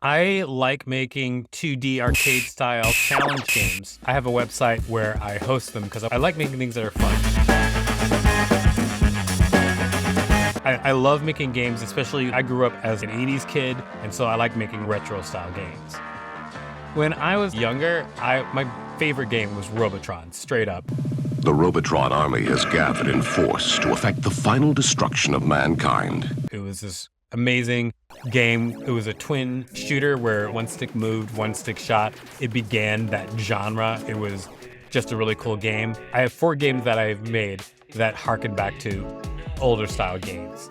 I like making 2D arcade style challenge games. I have a website where I host them because I like making things that are fun. I love making games, especially I grew up as an 80s kid, and so I like making retro style games. When I was younger, my favorite game was Robotron, straight up. The Robotron army has gathered in force to effect the final destruction of mankind. It was this amazing game. It was a twin shooter where one stick moved, one stick shot. It began that genre. It was just a really cool game. I have 4 games that I've made that harken back to older style games.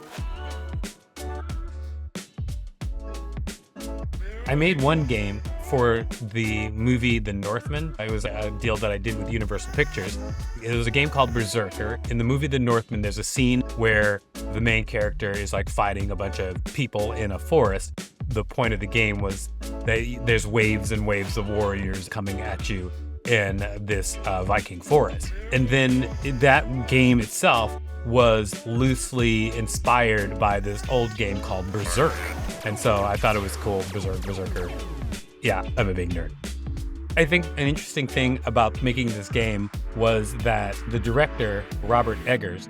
I made one game for the movie The Northman. It was a deal that I did with Universal Pictures. It was a game called Berserker. In the movie The Northman, there's a scene where the main character is like fighting a bunch of people in a forest. The point of the game was that there's waves and waves of warriors coming at you in this Viking forest. And then that game itself was loosely inspired by this old game called Berserk. And so I thought it was cool, Berserker. Yeah, I'm a big nerd. I think an interesting thing about making this game was that the director, Robert Eggers,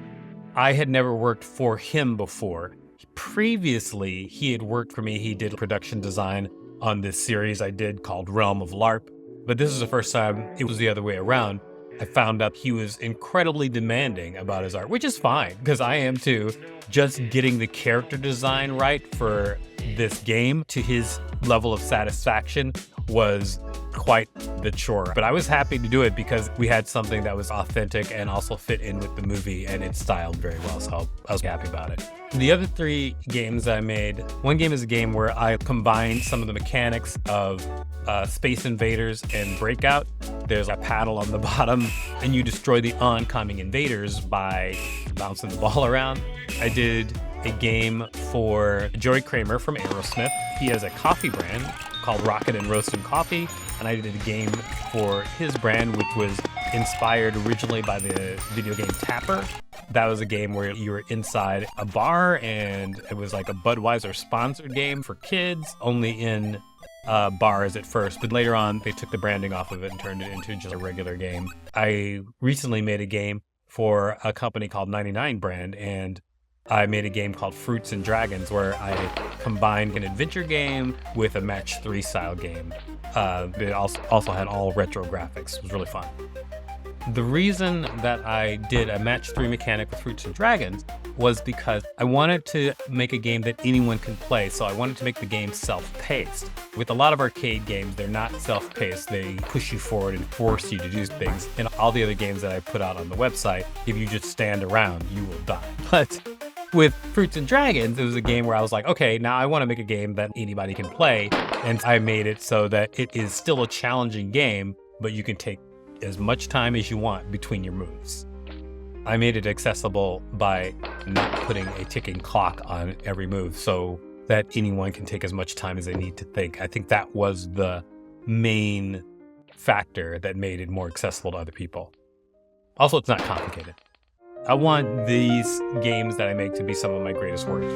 I had never worked for him before. Previously, he had worked for me. He did production design on this series I did called Realm of LARP. But this is the first time it was the other way around. I found out he was incredibly demanding about his art, which is fine, because I am too. Just getting the character design right for this game to his level of satisfaction was quite the chore. But I was happy to do it because we had something that was authentic and also fit in with the movie, and it styled very well, so I was happy about it. The other 3 games I made, one game is a game where I combined some of the mechanics of Space Invaders and Breakout. There's a paddle on the bottom, and you destroy the oncoming invaders by bouncing the ball around. I did a game for Joey Kramer from Aerosmith. He has a coffee brand called Rocket and Roastin Coffee, and I did a game for his brand, which was inspired originally by the video game Tapper. That was a game where you were inside a bar, and it was like a Budweiser sponsored game for kids, only in bars at first, but later on they took the branding off of it and turned it into just a regular game. I recently made a game for a company called 99 Brand, and I made a game called Fruits and Dragons where I combined an adventure game with a match 3 style game. It also had all retro graphics. It was really fun. The reason that I did a match 3 mechanic with Fruits and Dragons was because I wanted to make a game that anyone can play, so I wanted to make the game self-paced. With a lot of arcade games, they're not self-paced. They push you forward and force you to do things. In all the other games that I put out on the website, if you just stand around, you will die. But with Fruits and Dragons, it was a game where I was like, okay, now I want to make a game that anybody can play, and I made it so that it is still a challenging game, but you can take as much time as you want between your moves. I made it accessible by not putting a ticking clock on every move so that anyone can take as much time as they need to think. I think that was the main factor that made it more accessible to other people. Also, it's not complicated. I want these games that I make to be some of my greatest works.